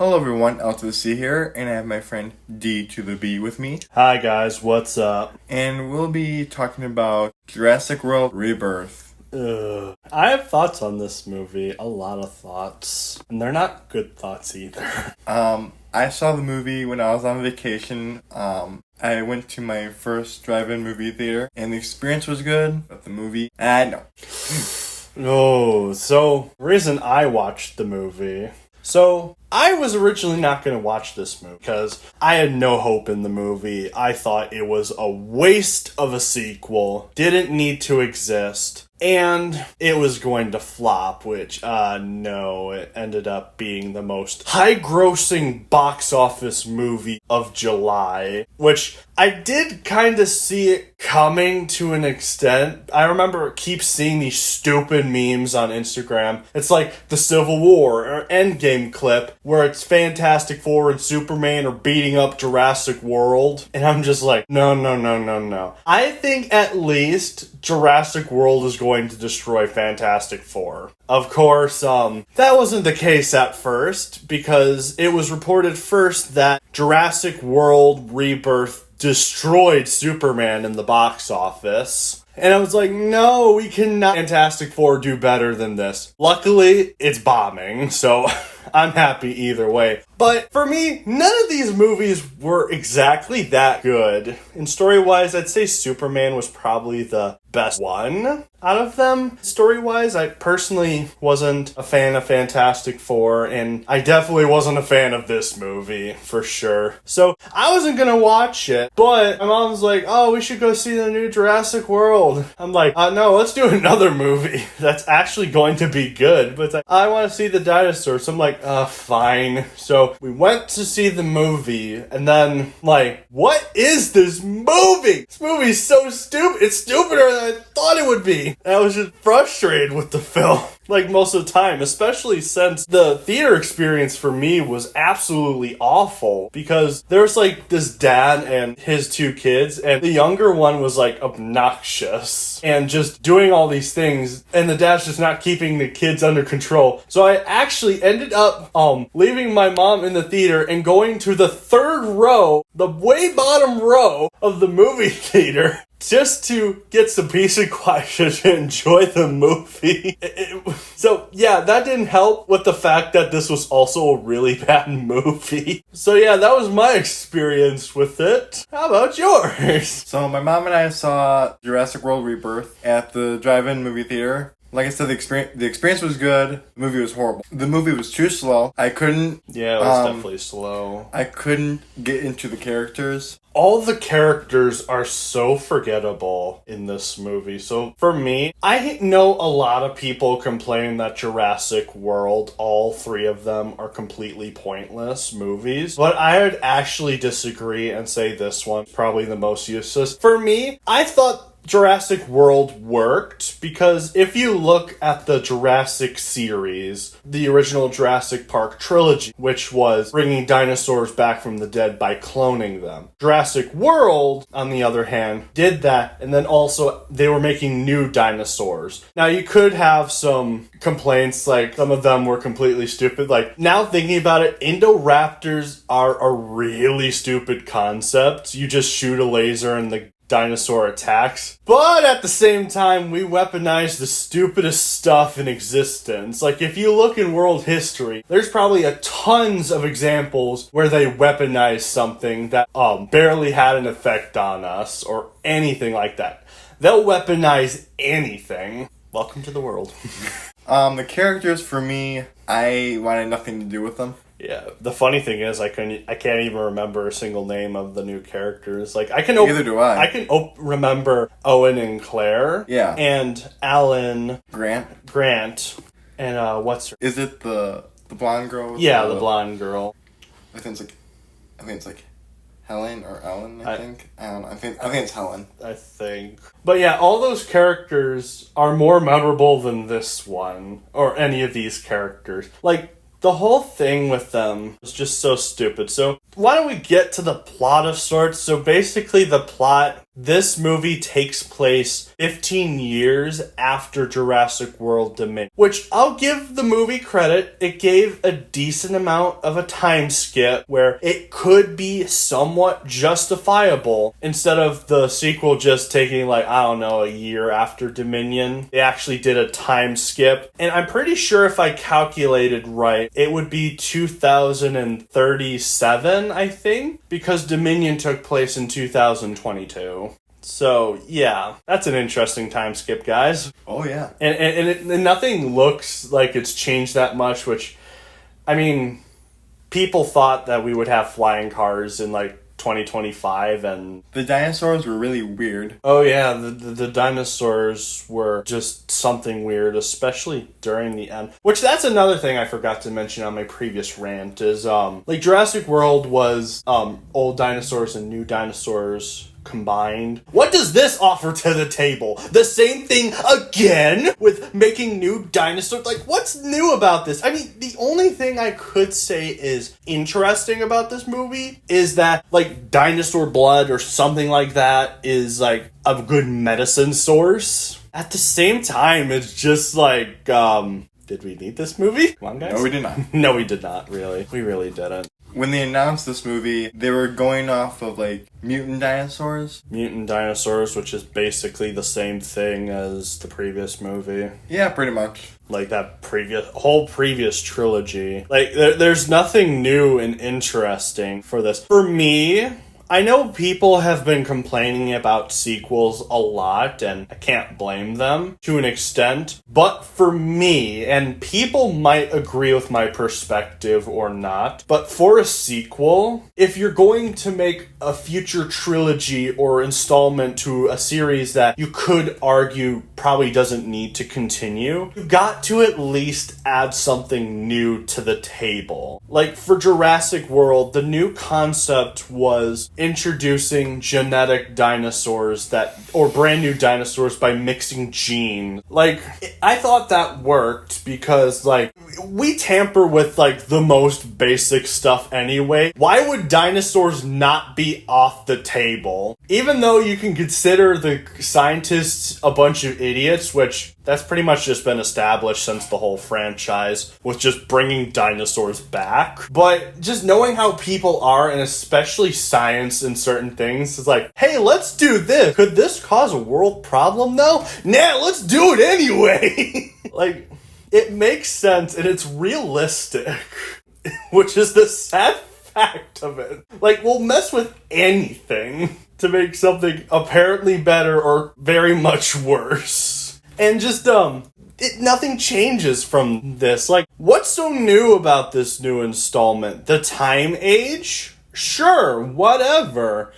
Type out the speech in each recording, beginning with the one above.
Hello everyone, L to the C here, and I have my friend D to the B with me. Hi guys, what's up? And we'll be talking about Jurassic World Rebirth. I have thoughts on this movie, a lot of thoughts, and they're not good thoughts either. I saw the movie when I was on vacation. I went to my first drive-in movie theater, and the experience was good, but the movie, no. So, reason I watched the movie. So, I was originally not going to watch this movie because I had no hope in the movie. I thought it was a waste of a sequel, didn't need to exist, and it was going to flop, which, no, it ended up being the most high-grossing box office movie of July, which I did kind of see it coming to an extent. I remember keep seeing these stupid memes on Instagram. It's like the Civil War or Endgame clip where it's Fantastic Four and Superman are beating up Jurassic World. And I'm just like, no. I think at least Jurassic World is going to destroy Fantastic Four. Of course, that wasn't the case at first because it was reported first that Jurassic World Rebirth destroyed Superman in the box office. And I was like, no, we cannot. Fantastic Four do better than this. Luckily, it's bombing, so I'm happy either way. But for me, none of these movies were exactly that good. And story-wise, I'd say Superman was probably the best one out of them. Story-wise, I personally wasn't a fan of Fantastic Four, and I definitely wasn't a fan of this movie, for sure. So, I wasn't gonna watch it, but my mom was like, oh, we should go see the new Jurassic World. I'm like, no, let's do another movie that's actually going to be good. But it's like, I want to see the dinosaurs. So I'm like, fine. So, we went to see the movie, and then, like, what is this movie? This movie's so stupid. It's stupider than I thought it would be. And I was just frustrated with the film, like, most of the time, especially since the theater experience for me was absolutely awful, because there's, like, this dad and his two kids, and the younger one was, like, obnoxious, and just doing all these things, and the dad's just not keeping the kids under control. So I actually ended up, leaving my mom in the theater and going to the third row, the way bottom row of the movie theater, just to get some peace and quiet to enjoy the movie. So, yeah, that didn't help with the fact that this was also a really bad movie. So, yeah, that was my experience with it. How about yours? So my mom and I saw Jurassic World Rebirth at the drive-in movie theater. Like I said, the experience was good. The movie was horrible. The movie was too slow. Yeah, it was definitely slow. I couldn't get into the characters. All the characters are so forgettable in this movie. So for me, I know a lot of people complain that Jurassic World, all three of them, are completely pointless movies. But I would actually disagree and say this one's probably the most useless. For me, I thought Jurassic World worked because if you look at the Jurassic series, the original Jurassic Park trilogy, which was bringing dinosaurs back from the dead by cloning them. Jurassic World, on the other hand, did that, and then also they were making new dinosaurs. Now you could have some complaints, like some of them were completely stupid. Like, now thinking about it, Indoraptors are a really stupid concept. You just shoot a laser and the dinosaur attacks. But at the same time, we weaponize the stupidest stuff in existence. Like, if you look in world history, there's probably tons of examples where they weaponize something that barely had an effect on us or anything like that. They'll weaponize anything. Welcome to the world. The characters, for me, I wanted nothing to do with them. Yeah, the funny thing is I can't even remember a single name of the new characters. Like, Neither do I. I can remember Owen and Claire. Yeah. And Alan Grant. And what's her? Is it the blonde girl? Yeah, the blonde girl. I think it's like Helen or Ellen, I think. I don't know. I think it's Helen. I think. But yeah, all those characters are more memorable than this one or any of these characters. Like, the whole thing with them was just so stupid. So why don't we get to the plot of sorts? So basically the plot This movie takes place 15 years after Jurassic World Dominion, which I'll give the movie credit. It gave a decent amount of a time skip where it could be somewhat justifiable instead of the sequel just taking like, I don't know, a year after Dominion. They actually did a time skip, and I'm pretty sure if I calculated right, it would be 2037, I think, because Dominion took place in 2022. So, yeah, that's an interesting time skip, guys. Oh, yeah. And nothing looks like it's changed that much, which, I mean, people thought that we would have flying cars in, like, 2025, and... The dinosaurs were really weird. Oh, yeah, the dinosaurs were just something weird, especially during the end. Which, that's another thing I forgot to mention on my previous rant, is, like, Jurassic World was, old dinosaurs and new dinosaurs combined. What does this offer to the table? The same thing again with making new dinosaurs? Like, what's new about this? I mean, the only thing I could say is interesting about this movie is that, like, dinosaur blood or something like that is, like, a good medicine source. At the same time, it's just like, did we need this movie? Come on, guys. No, we did not. No, we did not, really. We really didn't. When they announced this movie, they were going off of, like, mutant dinosaurs. Mutant dinosaurs, which is basically the same thing as the previous movie. Yeah, pretty much. Like, that whole previous trilogy. Like, there's nothing new and interesting for this. For me... I know people have been complaining about sequels a lot, and I can't blame them to an extent. But for me, and people might agree with my perspective or not, but for a sequel, if you're going to make a future trilogy or installment to a series that you could argue probably doesn't need to continue, you got to at least add something new to the table. Like, for Jurassic World, the new concept was introducing genetic dinosaurs or brand new dinosaurs by mixing genes. Like, I thought that worked because, like, we tamper with, like, the most basic stuff anyway. Why would dinosaurs not be off the table? Even though you can consider the scientists a bunch of idiots, which that's pretty much just been established since the whole franchise with just bringing dinosaurs back. But just knowing how people are, and especially science and certain things, is like, hey, let's do this. Could this cause a world problem though? Nah, let's do it anyway. Like, it makes sense and it's realistic, which is the sad fact of it. Like, we'll mess with anything to make something apparently better or very much worse. And just, nothing changes from this. Like, what's so new about this new installment? The time age? Sure, whatever.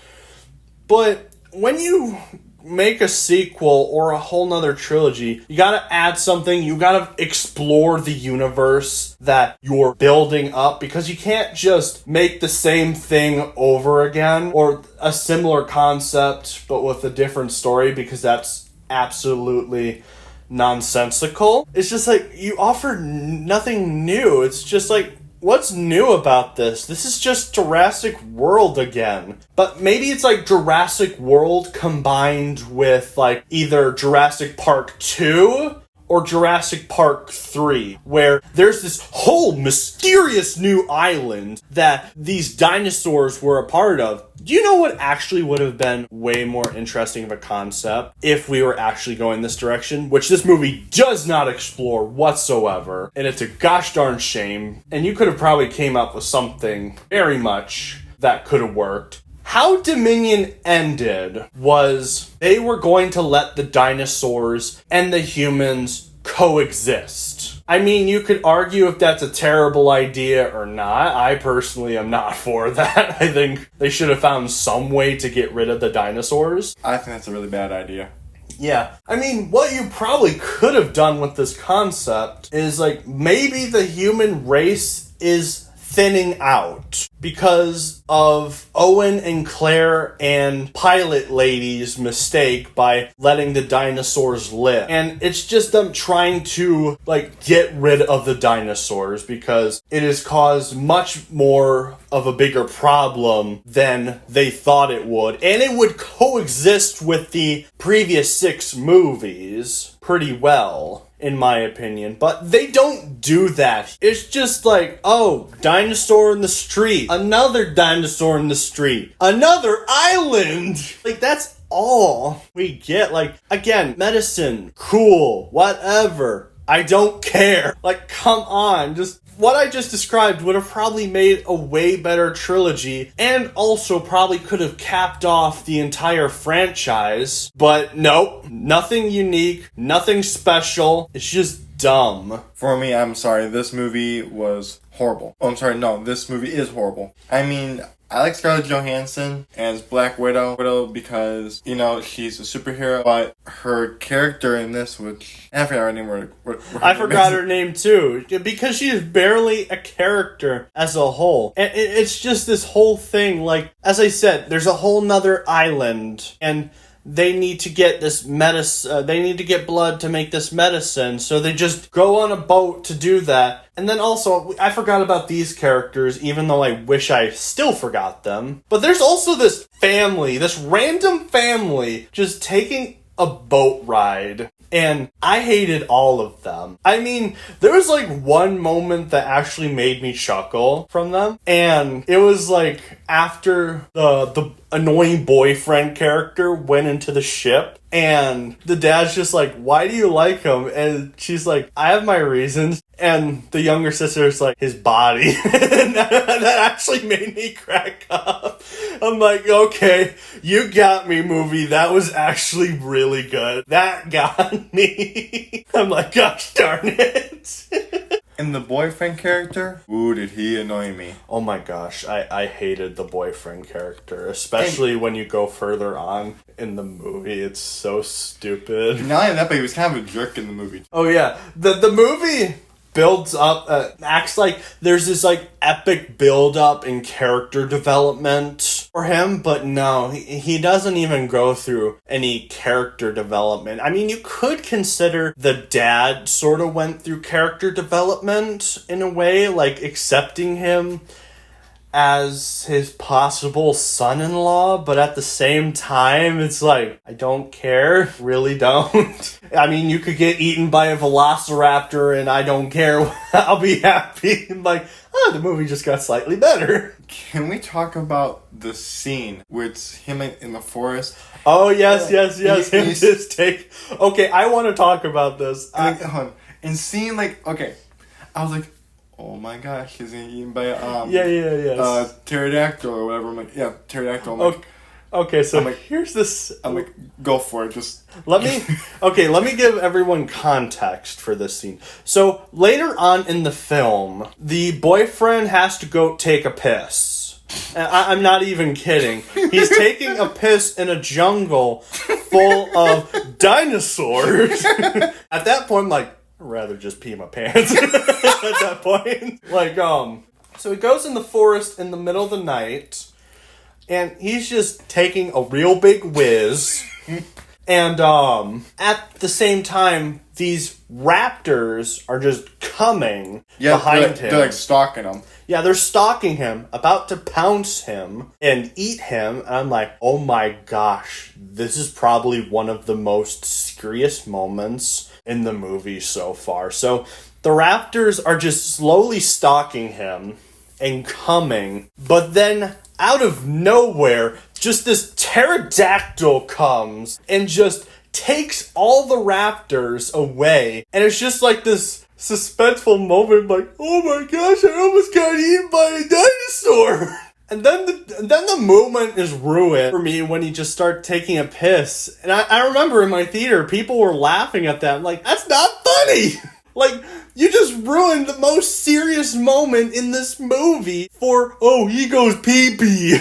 But when you make a sequel or a whole nother trilogy, you gotta add something, you gotta explore the universe that you're building up, because you can't just make the same thing over again, or a similar concept but with a different story, because that's absolutely nonsensical. It's just like, you offer nothing new. It's just like, what's new about this? This is just Jurassic World again. But maybe it's like Jurassic World combined with like either Jurassic Park 2 or Jurassic Park 3, where there's this whole mysterious new island that these dinosaurs were a part of. Do you know what actually would have been way more interesting of a concept if we were actually going this direction? Which this movie does not explore whatsoever. And it's a gosh darn shame. And you could have probably came up with something very much that could have worked. How Dominion ended was they were going to let the dinosaurs and the humans coexist. I mean, you could argue if that's a terrible idea or not. I personally am not for that. I think they should have found some way to get rid of the dinosaurs. I think that's a really bad idea. Yeah. I mean, what you probably could have done with this concept is, like, maybe the human race is thinning out. because of Owen and Claire and Pilot Lady's mistake by letting the dinosaurs live. And it's just them trying to, like, get rid of the dinosaurs because it has caused much more of a bigger problem than they thought it would. And it would coexist with the previous 6 movies pretty well, in my opinion. But they don't do that. It's just like, oh, dinosaur in the street. Another dinosaur in the street. Another island. Like, that's all we get. Like, again, medicine, cool, whatever. I don't care. Like, come on. Just what I just described would have probably made a way better trilogy and also probably could have capped off the entire franchise. But nope, nothing unique, nothing special. It's just dumb. For me, I'm sorry, this movie was horrible. Oh, I'm sorry, no, this movie is horrible. I mean, I like Scarlett Johansson as Black Widow because, you know, she's a superhero, but her character in this, which, I forgot her name. I forgot her name too, because she is barely a character as a whole. And it's just this whole thing, like, as I said, there's a whole nother island, and they need to get this medicine, they need to get blood to make this medicine, so they just go on a boat to do that. And then also, I forgot about these characters, even though I wish I still forgot them. But there's also this family, this random family, just taking a boat ride. And I hated all of them. I mean, there was like one moment that actually made me chuckle from them. And it was like after the annoying boyfriend character went into the ship. And the dad's just like, why do you like him? And she's like, I have my reasons. And the younger sister's like, his body. And that actually made me crack up. I'm like, okay, you got me, movie. That was actually really good. That got me. I'm like, gosh darn it. And the boyfriend character, ooh, did he annoy me. Oh my gosh, I hated the boyfriend character, especially when you go further on in the movie. It's so stupid. Not only that, but he was kind of a jerk in the movie. Oh yeah, the movie builds up, acts like there's this like epic build up in character development for him, but no, he doesn't even go through any character development. I mean, you could consider the dad sort of went through character development in a way, like accepting him as his possible son-in-law, but at the same time, it's like, I don't care, really don't. I mean, you could get eaten by a velociraptor and I don't care, I'll be happy. I'm like, the movie just got slightly better. Can we talk about the scene with him in the forest? Oh, yes. Okay, I want to talk about this. And seeing, like, okay, I was like, oh my gosh, he's getting eaten by pterodactyl or whatever. I'm like, yeah, pterodactyl. I'm like, okay, so here's this. I'm like, go for it. Just let me give everyone context for this scene. So later on in the film, the boyfriend has to go take a piss. And I'm not even kidding. He's taking a piss in a jungle full of dinosaurs. At that point, I'm like, I'd rather just pee my pants at that point. Like, so he goes in the forest in the middle of the night, and he's just taking a real big whiz. And, at the same time, these raptors are just coming behind him. They're like stalking him. Yeah, they're stalking him, about to pounce him and eat him. And I'm like, oh my gosh, this is probably one of the most scariest moments in the movie so far. So the raptors are just slowly stalking him and coming, but then out of nowhere, just this pterodactyl comes and just takes all the raptors away. And it's just like this suspenseful moment, like, oh my gosh, I almost got eaten by a dinosaur. And then the moment is ruined for me when he just started taking a piss. And I remember in my theater, people were laughing at that. I'm like, that's not funny. Like, you just ruined the most serious moment in this movie for, oh, he goes pee-pee.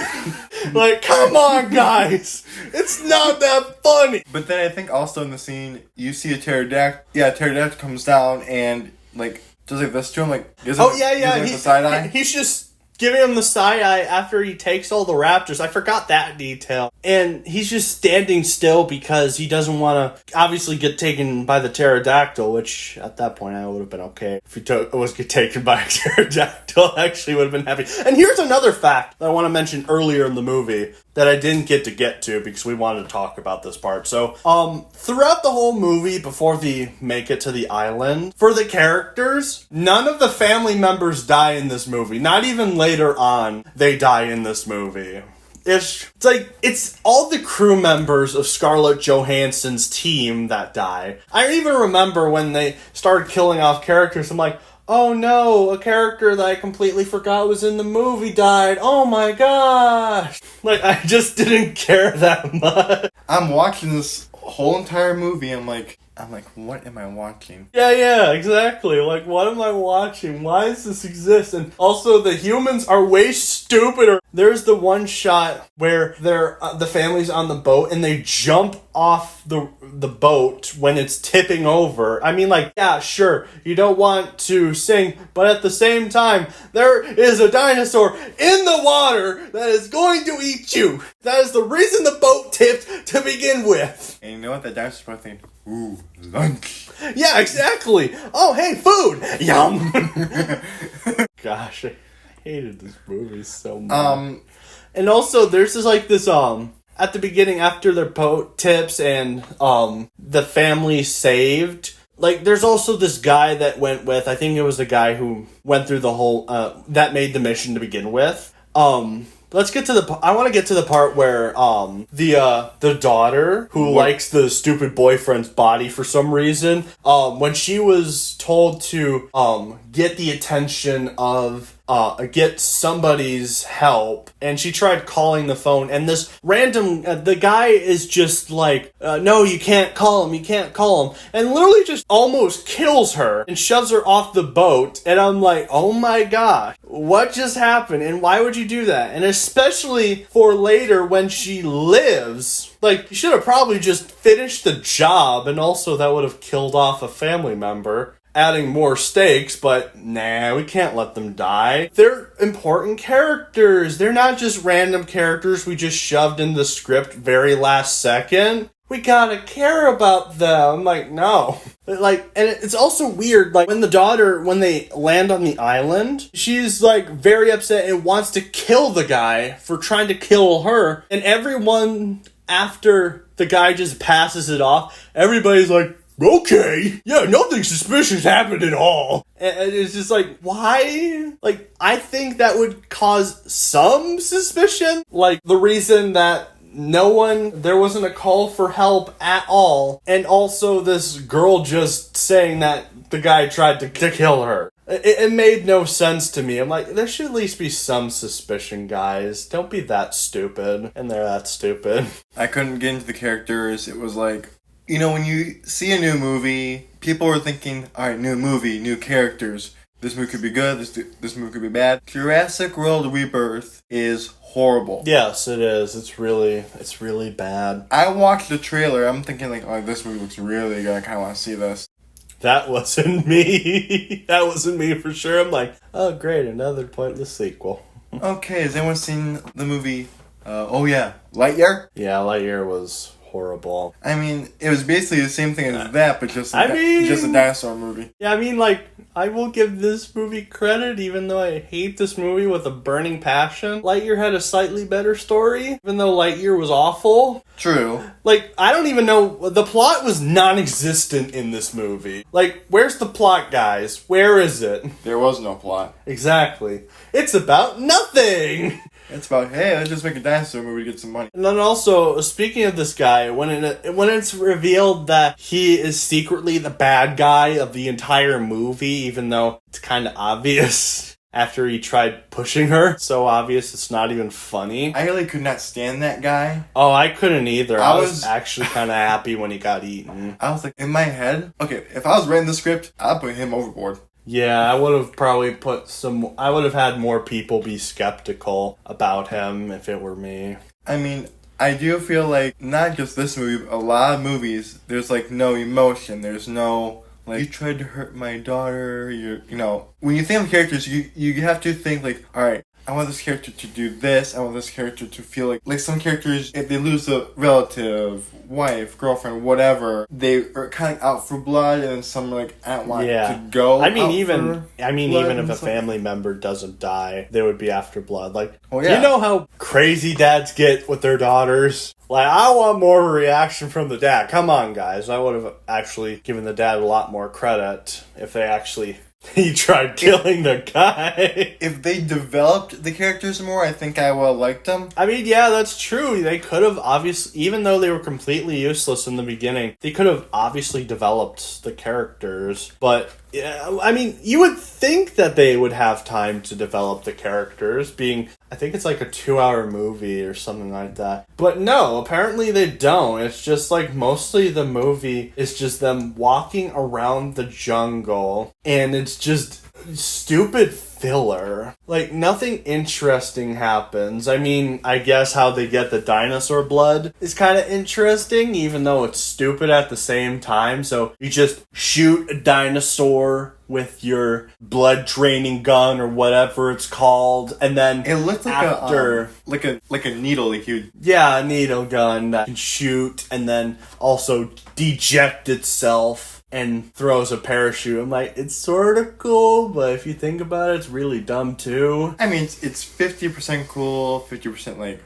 Like, come on, guys. It's not that funny. But then I think also in the scene, you see a pterodactyl. Yeah, a pterodactyl comes down and, like, does like this to him. Like, gives him, yeah. gives him, like, the side eye. He's just giving him the side eye after he takes all the raptors. I forgot that detail. And he's just standing still because he doesn't want to obviously get taken by the pterodactyl, which at that point I would have been okay if he was taken by a pterodactyl. I actually would have been happy. And here's another fact that I want to mention earlier in the movie that I didn't get to because we wanted to talk about this part. So, throughout the whole movie, before they make it to the island, for the characters, none of the family members die in this movie. Not even later on, they die in this movie. It's all the crew members of Scarlett Johansson's team that die. I even remember when they started killing off characters, I'm like, oh no, a character that I completely forgot was in the movie died. Oh my gosh. Like, I just didn't care that much. I'm watching this whole entire movie. I'm like, what am I watching? Yeah, exactly. Like, what am I watching? Why does this exist? And also, the humans are way stupider. There's the one shot where the family's on the boat and they jump off the boat when it's tipping over. I mean, like, yeah, sure, you don't want to sing, but at the same time, there is a dinosaur in the water that is going to eat you. That is the reason the boat tipped to begin with. And you know what? That dinosaur's probably thinking, ooh, lunch. Yeah, exactly. Oh, hey, food. Yum. Gosh, I hated this movie so much. And also, there's this at the beginning, after their boat tips and the family saved, like, there's also this guy that went with, I think it was the guy who went through the whole, that made the mission to begin with. Let's get to I want to get to the part where, the daughter, who likes the stupid boyfriend's body for some reason, when she was told to, get the attention of, get somebody's help, and she tried calling the phone, and this random, the guy is just like, no, you can't call him, and literally just almost kills her, and shoves her off the boat, and I'm like, oh my gosh, what just happened, and why would you do that? And especially for later when she lives, like, you should have probably just finished the job, and also that would have killed off a family member, adding more stakes, but nah, we can't let them die. They're important characters. They're not just random characters we just shoved in the script very last second. We gotta care about them. Like, no. Like, and it's also weird, like, when they land on the island, she's, like, very upset and wants to kill the guy for trying to kill her, and everyone, after the guy just passes it off, everybody's like, okay, yeah, nothing suspicious happened at all. And it's just like, why? Like, I think that would cause some suspicion. Like, the reason that there wasn't a call for help at all. And also this girl just saying that the guy tried to kill her. It made no sense to me. I'm like, there should at least be some suspicion, guys. Don't be that stupid. And they're that stupid. I couldn't get into the characters. It was like, you know, when you see a new movie, people are thinking, alright, new movie, new characters. This movie could be good, this movie could be bad. Jurassic World Rebirth is horrible. Yes, it is. It's really bad. I watched the trailer, I'm thinking like, oh, this movie looks really good, I kind of want to see this. That wasn't me. That wasn't me for sure. I'm like, oh great, another pointless sequel. Okay, has anyone seen the movie, Lightyear? Yeah, Lightyear was horrible. I mean, it was basically the same thing as that, but just a dinosaur movie. Yeah, I mean, like, I will give this movie credit, even though I hate this movie with a burning passion. Lightyear had a slightly better story, even though Lightyear was awful. True. Like, I don't even know, the plot was non-existent in this movie. Like, where's the plot, guys? Where is it? There was no plot. Exactly. It's about nothing! It's about, hey, let's just make a dinosaur movie to get some money. And then also, speaking of this guy, when it's revealed that he is secretly the bad guy of the entire movie, even though it's kind of obvious after he tried pushing her. So obvious it's not even funny. I really could not stand that guy. Oh, I couldn't either. I was actually kind of happy when he got eaten. I was like, in my head, okay, if I was writing the script, I'd put him overboard. Yeah, I would have probably I would have had more people be skeptical about him if it were me. I mean, I do feel like, not just this movie, but a lot of movies, there's like no emotion, there's no, like, you tried to hurt my daughter, you know, when you think of characters, you have to think like, alright, I want this character to do this. I want this character to feel like some characters, if they lose a relative, wife, girlfriend, whatever, they are kind of out for blood, and then some like I don't want to go. Even if a family member doesn't die, they would be after blood. Like, oh, yeah. Do you know how crazy dads get with their daughters? Like, I want more of a reaction from the dad. Come on, guys. I would have actually given the dad a lot more credit if they actually. He tried killing the guy. If they developed the characters more, I think I would have liked them. I mean, yeah, that's true. They could have obviously, even though they were completely useless in the beginning, they could have obviously developed the characters. But, yeah, I mean, you would think that they would have time to develop the characters, being, I think it's like a 2-hour movie or something like that. But no, apparently they don't. It's just like mostly the movie is just them walking around the jungle, and it's just stupid filler. Like, nothing interesting happens. I mean, I guess how they get the dinosaur blood is kind of interesting, even though it's stupid at the same time. So you just shoot a dinosaur with your blood draining gun or whatever it's called, and then it looked like a needle, like you. Yeah, a needle gun that can shoot and then also deject itself and throws a parachute. I'm like, it's sort of cool, but if you think about it, it's really dumb too. I mean, it's 50% cool, 50% like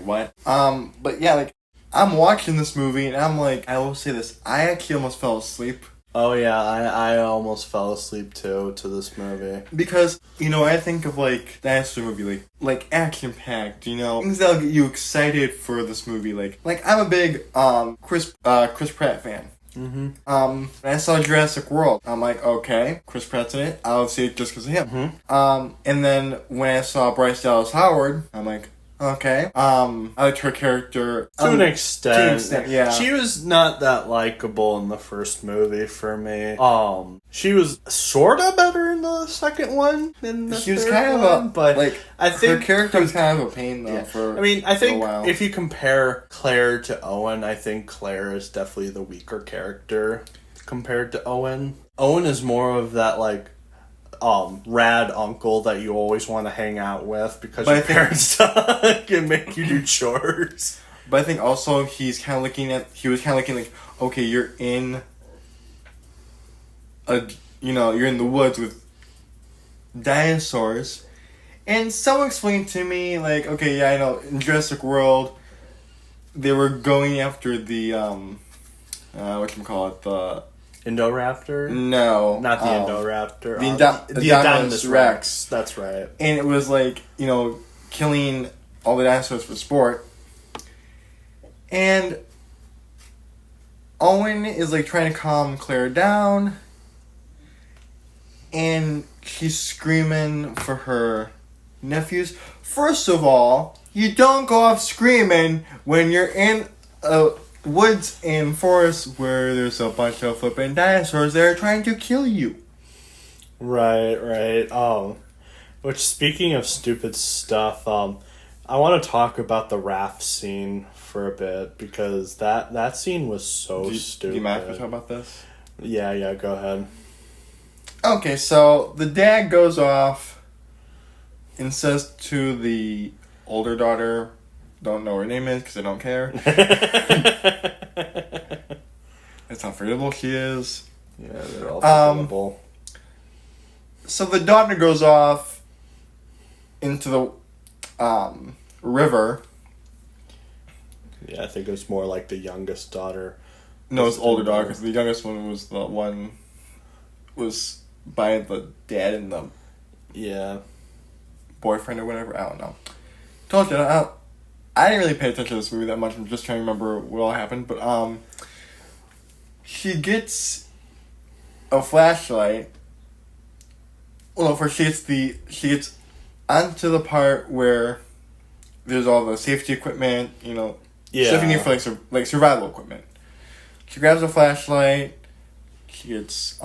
what? But yeah, like I'm watching this movie and I'm like, I will say this, I actually almost fell asleep. Oh yeah, I almost fell asleep too to this movie. Because, I think of like dinosaur movie, like action packed, things that'll get you excited for this movie. Like I'm a big Chris Pratt fan. Mm-hmm. When I saw Jurassic World, I'm like, okay, Chris Pratt's in it. I'll see it just because of him. Mm-hmm. And then when I saw Bryce Dallas Howard, I'm like, okay. I liked her character to an extent. Yeah. She was not that likable in the first movie for me. She was sorta better in the second one than the She was third kind one, of but like I think her character was kind of a pain though. Yeah. I think a while. if you compare Claire to Owen, I think Claire is definitely the weaker character compared to Owen. Owen is more of that rad uncle that you always want to hang out with because your parents can make you do chores. But I think also he was kind of looking like, okay, you're in you're in the woods with dinosaurs, and someone explained to me like, okay, yeah, I know in Jurassic World they were going after the whatchamacallit, the Indoraptor? No. Not the Indoraptor. The Indominus Rex. That's right. And it was like, killing all the dinosaurs for sport. And Owen is like trying to calm Claire down. And she's screaming for her nephews. First of all, you don't go off screaming when you're in a woods and forests where there's a bunch of flipping dinosaurs that are trying to kill you. Right. Which, speaking of stupid stuff, I want to talk about the raft scene for a bit, because that scene was so stupid. Do you mind if we talk about this? Yeah, go ahead. Okay, so the dad goes off and says to the older daughter, don't know her name is because I don't care. That's how forgettable she is. Yeah, they're all forgettable. So the daughter goes off into the river. Yeah, I think it was more like the youngest daughter. No, it's older daughter, because the youngest one was the one was by the dad and the boyfriend or whatever. I don't know. Told you, I didn't really pay attention to this movie that much. I'm just trying to remember what all happened. But she gets a flashlight. Well, first she gets onto the part where there's all the safety equipment, stuff you need for like survival equipment. She grabs a flashlight. She gets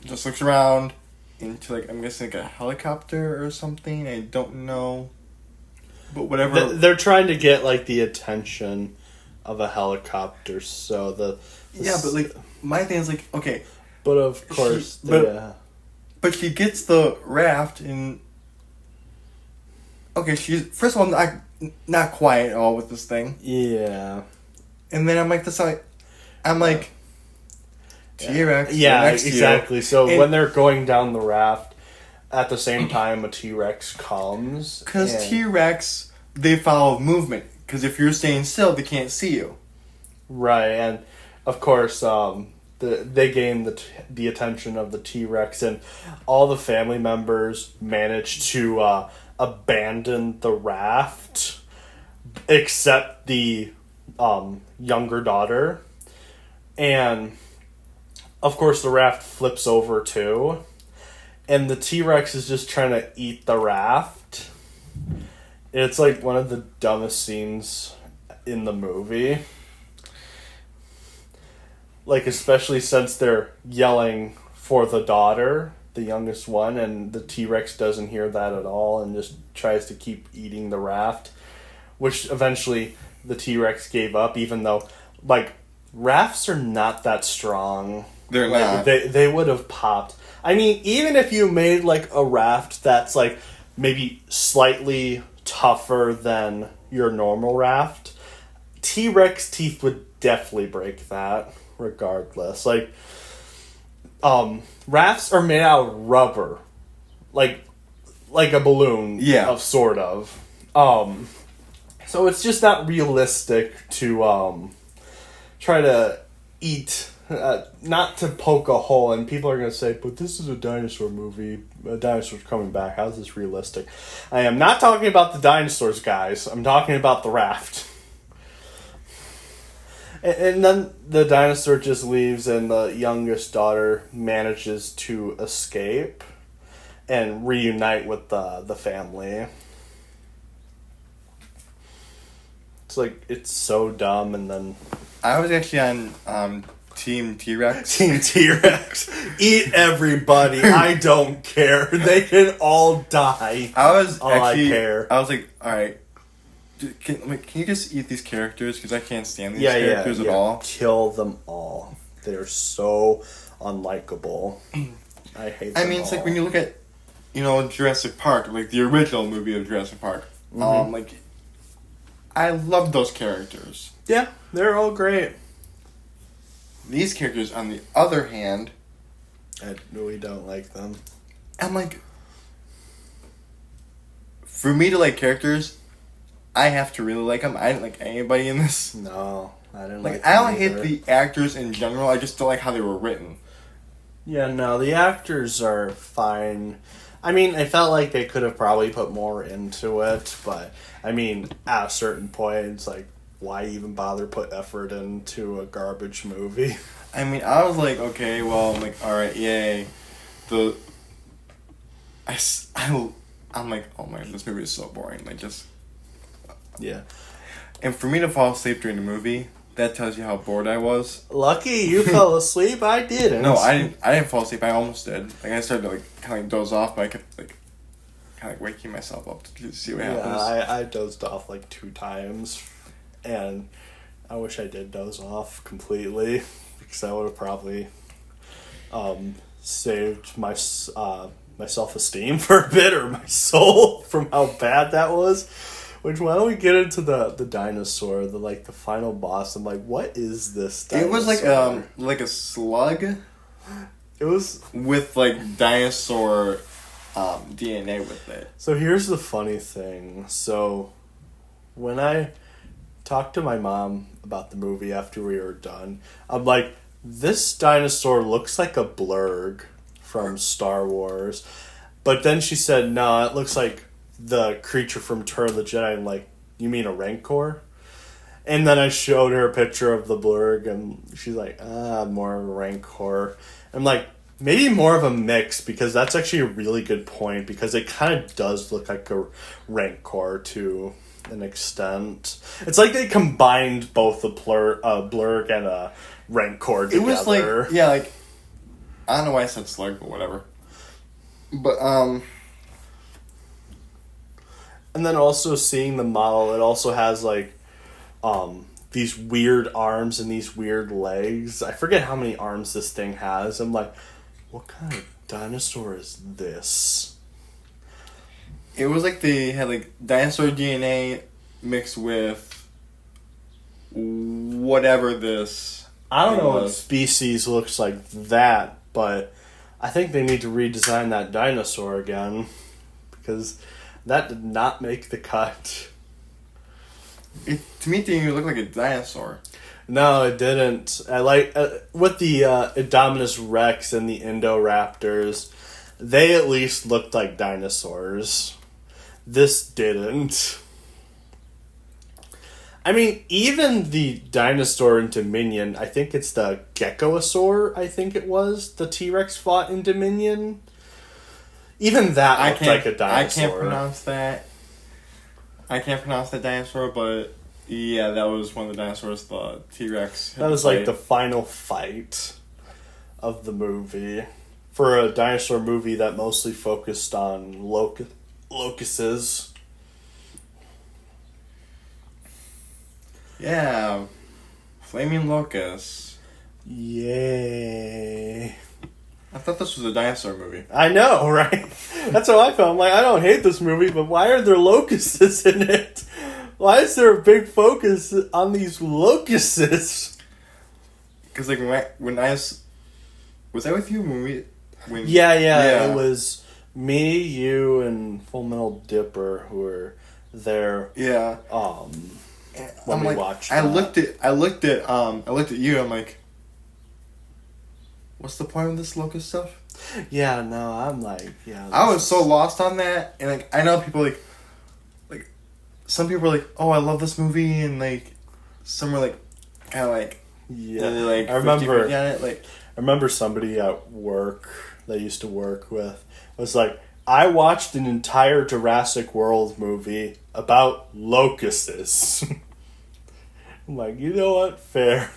just looks around into I'm guessing a helicopter or something. I don't know. But whatever. They're trying to get the attention of a helicopter, so but my thing is okay. But of course, but she gets the raft and okay, she's first of all not quiet at all with this thing. Yeah. And then I'm like T-Rex. Yeah, next to you. exactly. So And- when they're going down the raft, at the same time a T-Rex comes. Because T-Rex, they follow movement. Because if you're staying still, they can't see you. Right, and of course, they gain the attention of the T-Rex, and all the family members manage to abandon the raft, except the younger daughter. And of course, the raft flips over too, and the T-Rex is just trying to eat the raft. It's like one of the dumbest scenes in the movie. Like, especially since they're yelling for the daughter, the youngest one, and the T-Rex doesn't hear that at all and just tries to keep eating the raft, which eventually the T-Rex gave up, even though, like, rafts are not that strong. They're Like, not. They would have popped. I mean, even if you made, like, a raft that's, like, maybe slightly tougher than your normal raft, T-Rex teeth would definitely break that, regardless. Like, rafts are made out of rubber. Like a balloon. Yeah. Of sort of. So it's just not realistic to, try to eat, not to poke a hole, and people are going to say, but this is a dinosaur movie, a dinosaur's coming back, how is this realistic? I am not talking about the dinosaurs, guys, I'm talking about the raft. And then the dinosaur just leaves, and the youngest daughter manages to escape and reunite with the family. It's like, it's so dumb, and then... I was actually on Team T-Rex. Team T-Rex. Eat everybody. I don't care. They can all die. I was All actually. I care. I was like, all right. Can you just eat these characters? Because I can't stand these characters at all. Kill them all. They're so unlikable. I hate them It's all. like when you look at, Jurassic Park, like the original movie of Jurassic Park. Like, I love those characters. Yeah, they're all great. These characters, on the other hand, I really don't like them. I'm like, for me to like characters, I have to really like them. I didn't like anybody in this. No, I didn't Like, like I them don't hate either. the actors in general. I just don't like how they were written. Yeah, no, the actors are fine. I mean, I felt like they could have probably put more into it, but, I mean, at a certain point, it's like, why even bother put effort into a garbage movie? I was like, okay, well, I'm like, alright, yay. I'm like, oh my, this movie is so boring. Like, just... Yeah. And for me to fall asleep during the movie, that tells you how bored I was. Lucky you fell asleep, I didn't. No, I didn't fall asleep. I almost did. Like, I started to, like, kind of doze off, but I kept, like, kind of waking myself up to see what happens. Yeah, I dozed off like 2 times, and I wish I did doze off completely, because I would have probably saved my self-esteem for a bit, or my soul, from how bad that was. Which, why don't we get into the dinosaur, the final boss? I'm like, what is this dinosaur? It was like a slug It was... with, like, dinosaur DNA with it. So here's the funny thing. So when I talked to my mom about the movie after we were done, I'm like, this dinosaur looks like a blurg from Star Wars. But then she said, no, it looks like the creature from Return of the Jedi. I'm like, you mean a Rancor? And then I showed her a picture of the blurg, and she's like, more of a Rancor. I'm like, maybe more of a mix, because that's actually a really good point, because it kind of does look like a Rancor to an extent. It's like they combined both a blurg and a Rancor together. It was like, yeah, like, I don't know why I said slug, but whatever. But, And then also seeing the model, it also has, like, these weird arms and these weird legs. I forget how many arms this thing has. I'm like, what kind of dinosaur is this? It was like they had like dinosaur DNA mixed with whatever this. I don't know what was. species looks like that, but I think they need to redesign that dinosaur again because that did not make the cut. To me, it didn't even look like a dinosaur. No, it didn't. I like with the Indominus Rex and the Indoraptors, they at least looked like dinosaurs. This didn't. I mean, even the dinosaur in Dominion, I think it's the Geckosaur, I think it was, the T-Rex fought in Dominion. Even that looked like a dinosaur. I can't pronounce that. I can't pronounce that dinosaur, but yeah, that was one of the dinosaurs, the T-Rex. That was like the final fight of the movie. For a dinosaur movie that mostly focused on locusts. Yeah. Flaming locusts. Yay. I thought this was a dinosaur movie. I know, right? That's how I felt. I'm like, I don't hate this movie, but why are there locusts in it? Why is there a big focus on these locusts? Because like when I was I with you when Yeah, it was me, you, and Full Metal Dipper who were there. Yeah. When I'm we like, watched. I looked at you. I'm like, what's the point of this locust stuff? Yeah, no, I'm like, yeah. I was so lost on that, and like I know people like some people are like, oh, I love this movie, and like some are like kind of like yeah. like I remember on it, like I remember somebody at work that I used to work with was like, I watched an entire Jurassic World movie about locusts. I'm like, you know what? Fair.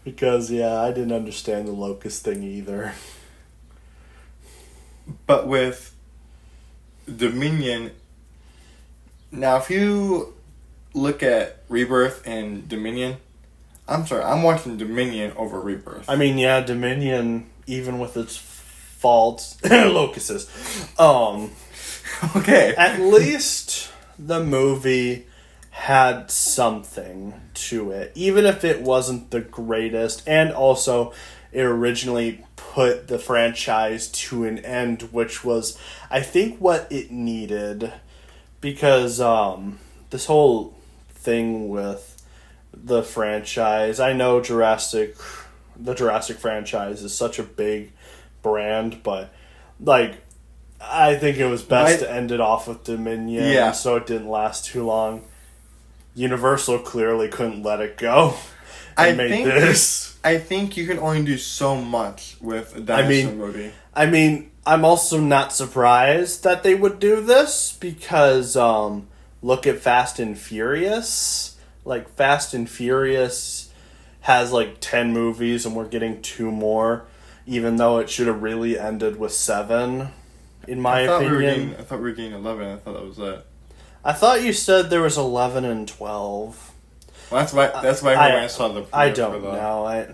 Because, yeah, I didn't understand the locust thing either. But with Dominion, now if you look at Rebirth and Dominion, I'm sorry, I'm watching Dominion over Rebirth. I mean, yeah, Dominion, even with its faults, locusts, okay. at least the movie had something to it, even if it wasn't the greatest, and also it originally put the franchise to an end, which was, I think, what it needed, because this whole thing with the franchise, I know the Jurassic franchise is such a big brand, but like, I think it was best to end it off with Dominion, so it didn't last too long. Universal clearly couldn't let it go. I think you can only do so much with a dinosaur movie. I mean, I'm also not surprised that they would do this because look at Fast and Furious. Like, Fast and Furious has like 10 movies and we're getting 2 more, even though it should have really ended with 7, in my opinion. I thought we were getting 11. I thought that was it. I thought you said there was 11 and 12. Well, that's why when I saw the. I don't know.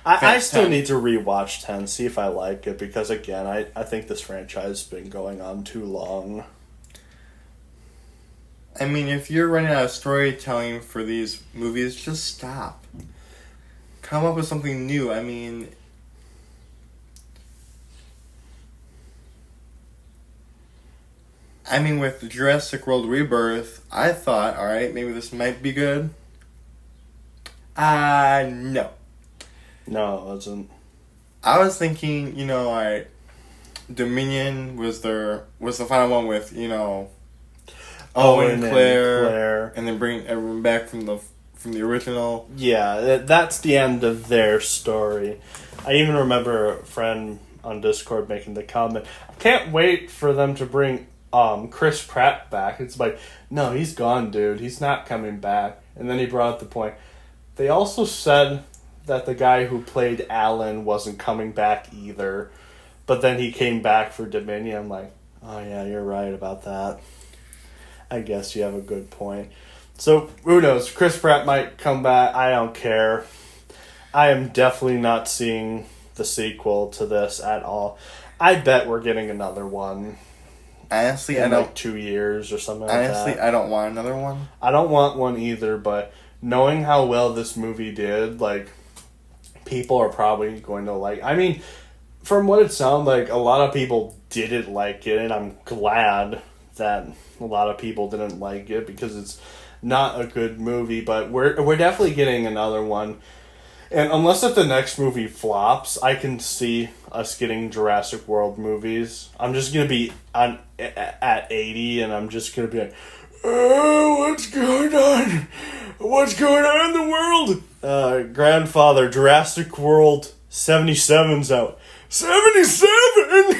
I still need to rewatch 10, see if I like it, because again, I think this franchise has been going on too long. I mean, if you're running out of storytelling for these movies, just stop. Come up with something new. I mean, with Jurassic World Rebirth, I thought, alright, maybe this might be good. No. No, it wasn't. I was thinking, alright, Dominion was the final one with, Owen, Claire, and then bring everyone back from the original. Yeah, that's the end of their story. I even remember a friend on Discord making the comment, I can't wait for them to bring Chris Pratt back. It's like, no, he's gone, dude. He's not coming back. And then he brought up the point. They also said that the guy who played Alan wasn't coming back either. But then he came back for Dominion. I'm like, oh yeah, you're right about that. I guess you have a good point. So, who knows? Chris Pratt might come back. I don't care. I am definitely not seeing the sequel to this at all. I bet we're getting another one. Honestly, in like 2 years or something like that. Honestly, I don't want another one. I don't want one either, but knowing how well this movie did, like, people are probably going to like... I mean, from what it sounded like, a lot of people didn't like it, and I'm glad that a lot of people didn't like it, because it's not a good movie, but we're definitely getting another one. And unless if the next movie flops, I can see us getting Jurassic World movies. I'm just going to be at 80, and I'm just going to be like, oh, what's going on? What's going on in the world? Grandfather, Jurassic World 77's out. 77?!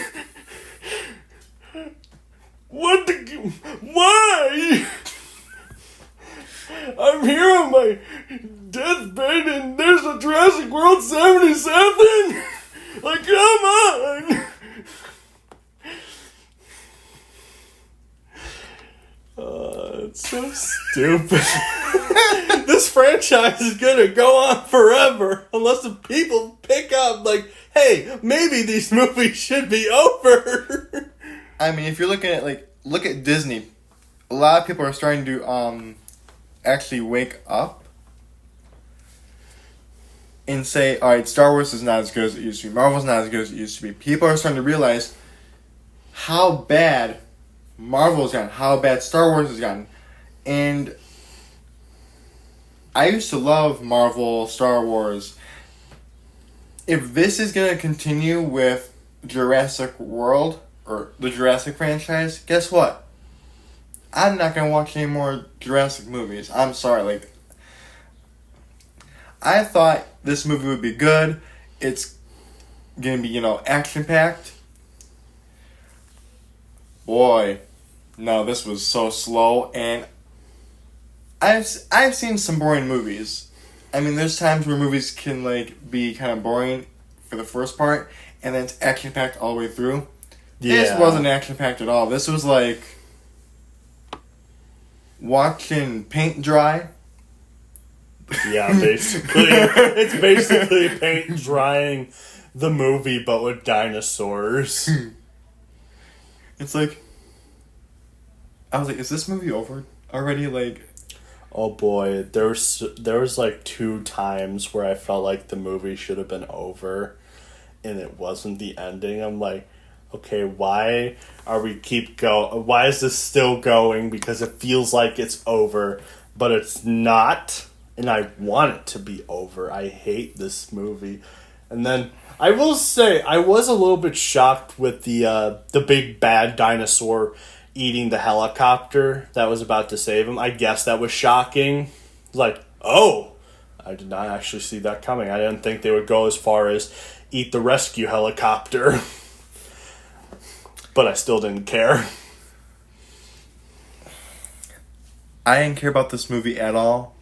Why? I'm here on my deathbed and there's a Jurassic World 77? Like, come on! It's so stupid. This franchise is gonna go on forever unless the people pick up, like, hey, maybe these movies should be over. I mean, if you're looking at, like, look at Disney. A lot of people are starting to, actually wake up and say, alright, Star Wars is not as good as it used to be. Marvel's not as good as it used to be. People are starting to realize how bad Marvel's gotten, how bad Star Wars has gotten. And I used to love Marvel, Star Wars. If this is going to continue with Jurassic World, or the Jurassic franchise, guess what? I'm not going to watch any more Jurassic movies. I'm sorry. Like, I thought this movie would be good. It's going to be, action-packed. Boy, no, this was so slow. And I've seen some boring movies. I mean, there's times where movies can, like, be kind of boring for the first part, and then it's action-packed all the way through. Yeah. This wasn't action-packed at all. This was like watching paint dry. Yeah, basically. It's basically paint drying the movie, but with dinosaurs. It's like... I was like, is this movie over already? Like... Oh boy, there was like 2 times where I felt like the movie should have been over, and it wasn't the ending. I'm like... Okay, why why is this still going? Because it feels like it's over, but it's not, and I want it to be over. I hate this movie. And then, I will say, I was a little bit shocked with the big bad dinosaur eating the helicopter that was about to save him. I guess that was shocking. Like, oh, I did not actually see that coming. I didn't think they would go as far as eat the rescue helicopter. But I still didn't care. I didn't care about this movie at all.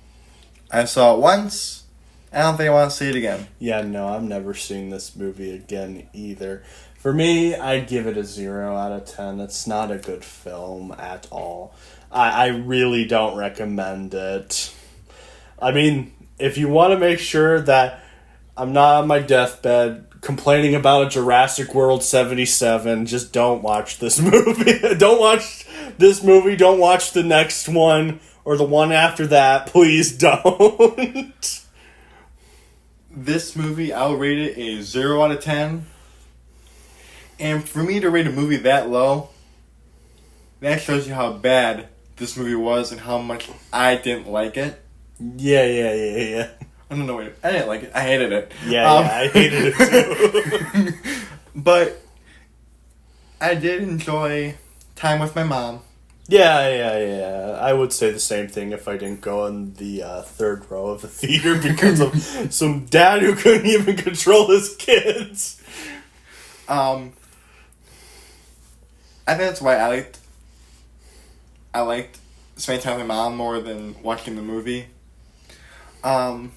I saw it once. I don't think I want to see it again. Yeah, no, I'm never seeing this movie again either. For me, I'd give it a 0 out of 10. It's not a good film at all. I really don't recommend it. I mean, if you want to make sure that I'm not on my deathbed complaining about a Jurassic World 77, just don't watch this movie. Don't watch this movie. Don't watch the next one or the one after that. Please don't. This movie, I'll rate it a 0 out of 10. And for me to rate a movie that low, that shows you how bad this movie was and how much I didn't like it. Yeah. I don't know. Wait, I didn't like it. I hated it. Yeah, I hated it too. But I did enjoy time with my mom. Yeah. I would say the same thing if I didn't go in the third row of the theater because of some dad who couldn't even control his kids. I think that's why I liked spending time with my mom more than watching the movie. My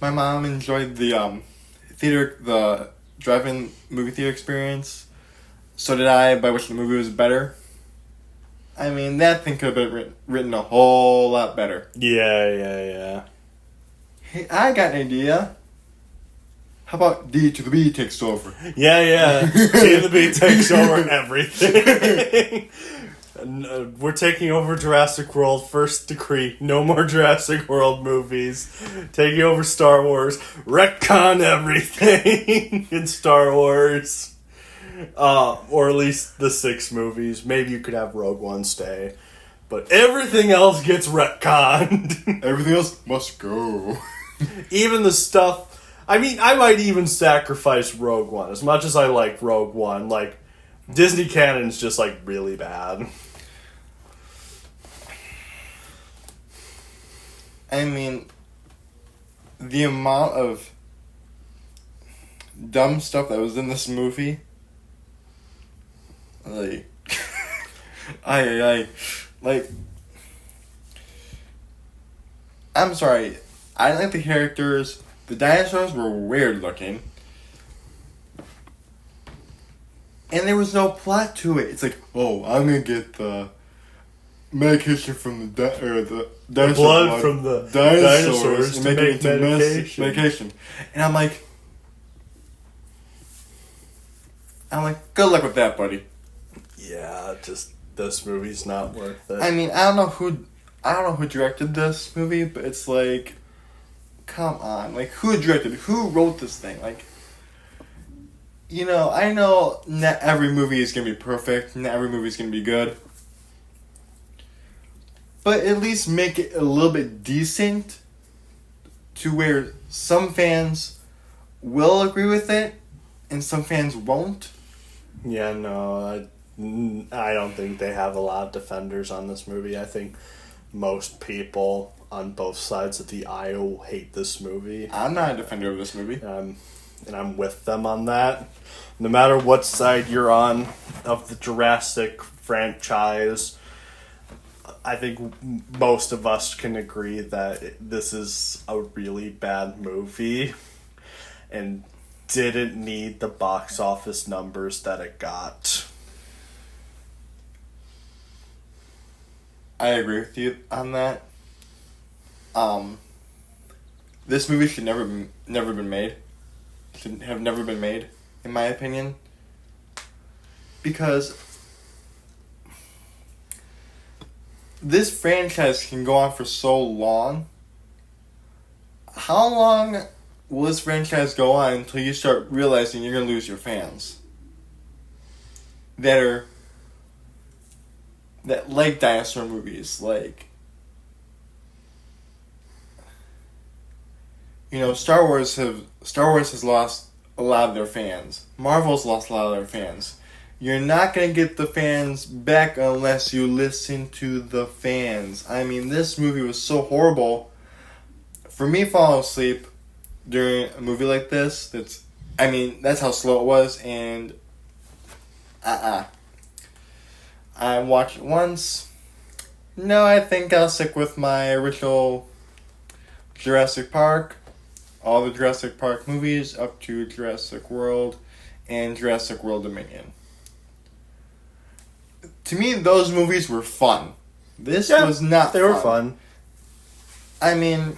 mom enjoyed the drive-in movie theater experience. So did I, by which the movie was better. I mean, that thing could have been written a whole lot better. Yeah. Hey, I got an idea. How about D to the B takes over? Yeah. D to the B takes over everything. We're taking over Jurassic World. First decree: no more Jurassic World movies. Taking over Star Wars. Retcon everything in Star Wars. Or at least the 6 movies. Maybe you could have Rogue One stay. But everything else gets retconned. Everything else must go. Even the stuff... I mean, I might even sacrifice Rogue One. As much as I like Rogue One, like, Disney canon's just, like, really bad. I mean, the amount of dumb stuff that was in this movie, like, like, I'm sorry, I didn't like the characters. The dinosaurs were weird looking. And there was no plot to it. It's like, oh, I'm gonna get the medication from the dinosaur blood from the dinosaurs and to make it into medication. medication. And I'm like, good luck with that, buddy. Yeah, just this movie's not worth it. I mean, I don't know who directed this movie, but it's like, come on, like, who wrote this thing? Like, you know, I know not every movie is gonna be perfect, not every movie is gonna be good, but at least make it a little bit decent to where some fans will agree with it and some fans won't. Yeah, no, I don't think they have a lot of defenders on this movie. I think most people on both sides of the aisle hate this movie. I'm not a defender of this movie. And I'm with them on that. No matter what side you're on of the Jurassic franchise, I think most of us can agree that this is a really bad movie and didn't need the box office numbers that it got. I agree with you on that. This movie should never been made. Should have never been made, in my opinion. Because this franchise can go on for so long. How long will this franchise go on until you start realizing you're going to lose your fans? That like dinosaur movies, like, you know, Star Wars has lost a lot of their fans. Marvel's lost a lot of their fans. You're not going to get the fans back unless you listen to the fans. I mean, this movie was so horrible. For me, falling asleep during a movie like this, that's how slow it was, and I watched it once. No, I think I'll stick with my original Jurassic Park. All the Jurassic Park movies up to Jurassic World and Jurassic World Dominion. To me, those movies were fun. This was not fun. They were fun. I mean,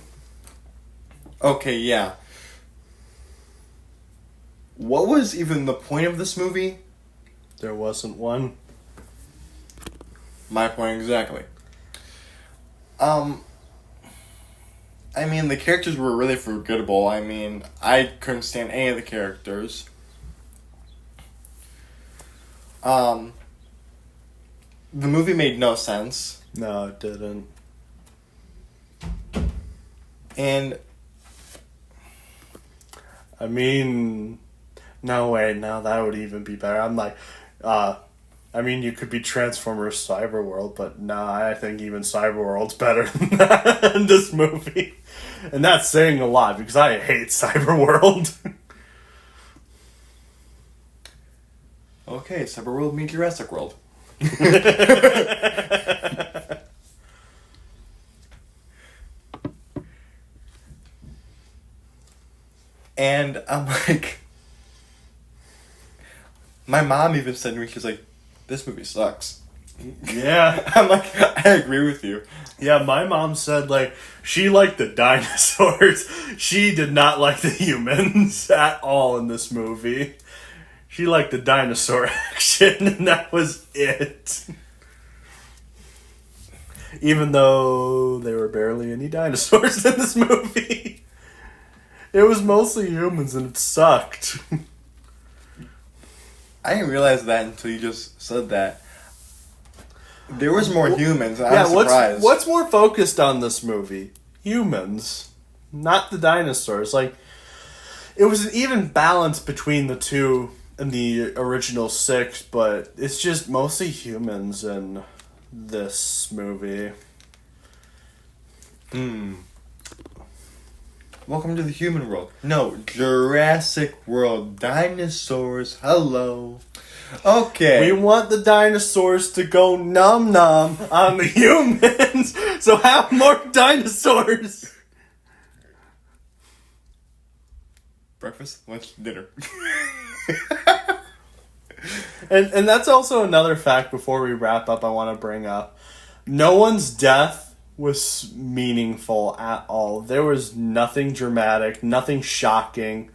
okay, yeah. What was even the point of this movie? There wasn't one. My point exactly. I mean, the characters were really forgettable. I mean, I couldn't stand any of the characters. The movie made no sense. No, it didn't. And I mean, no way, no, that would even be better. I'm like, I mean, you could be Transformers Cyberworld, but nah, I think even Cyberworld's better than that in this movie. And that's saying a lot, because I hate Cyberworld. okay, Cyberworld meets Jurassic World. And I'm like, my mom even said to me, she's like, this movie sucks. Yeah. I'm like, I agree with you. Yeah, my mom said, like, she liked the dinosaurs. She did not like the humans at all in this movie. She liked the dinosaur action, and that was it. Even though there were barely any dinosaurs in this movie. It was mostly humans, and it sucked. I didn't realize that until you just said that. There was more humans. I was surprised. What's more focused on this movie? Humans, not the dinosaurs. Like, it was an even balance between the two in the original 6, but it's just mostly humans in this movie. Welcome to the human world. No, Jurassic World. Dinosaurs. Hello. Okay. We want the dinosaurs to go nom nom on the humans, so have more dinosaurs. Breakfast, lunch, dinner. And that's also another fact before we wrap up I want to bring up. No one's death was meaningful at all. There was nothing dramatic, nothing shocking.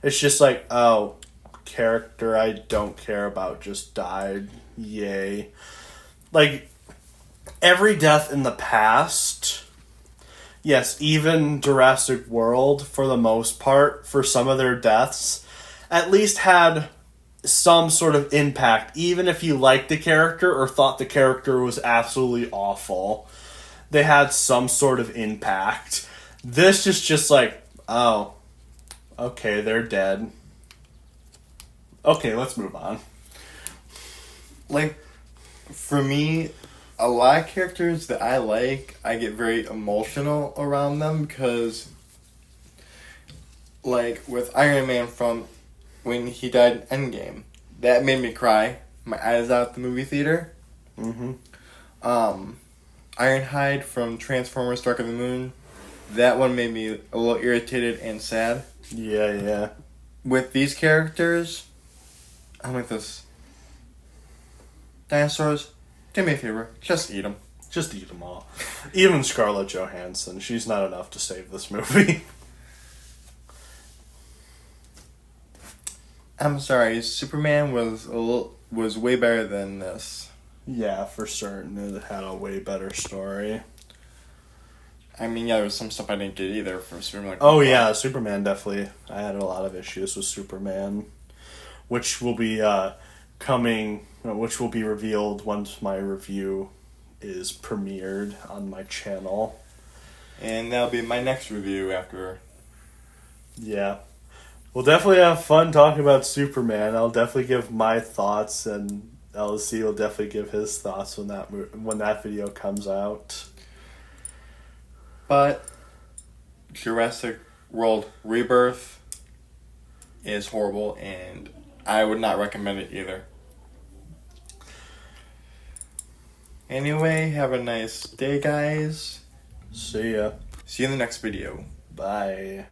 It's just like, oh, character I don't care about just died. Yay. Like, every death in the past, yes, even Jurassic World, for the most part, for some of their deaths, at least had some sort of impact, even if you liked the character or thought the character was absolutely awful. They had some sort of impact. This is just like, oh, okay, they're dead. Okay, let's move on. Like, for me, a lot of characters that I like, I get very emotional around them because, like, with Iron Man from when he died in Endgame, that made me cry. My eyes out at the movie theater. Ironhide from Transformers Dark of the Moon, that one made me a little irritated and sad. Yeah. With these characters, I'm like this. Dinosaurs, do me a favor, just eat them. Just eat them all. Even Scarlett Johansson, she's not enough to save this movie. I'm sorry, Superman was way better than this. Yeah, for certain. It had a way better story. I mean, yeah, there was some stuff I didn't get either for Superman. Like, oh, yeah, Superman definitely. I had a lot of issues with Superman, which will be which will be revealed once my review is premiered on my channel. And that'll be my next review after. Yeah. We'll definitely have fun talking about Superman. I'll definitely give my thoughts, and LC will definitely give his thoughts when that video comes out. But Jurassic World Rebirth is horrible, and I would not recommend it either. Anyway, have a nice day, guys. See ya. See you in the next video. Bye.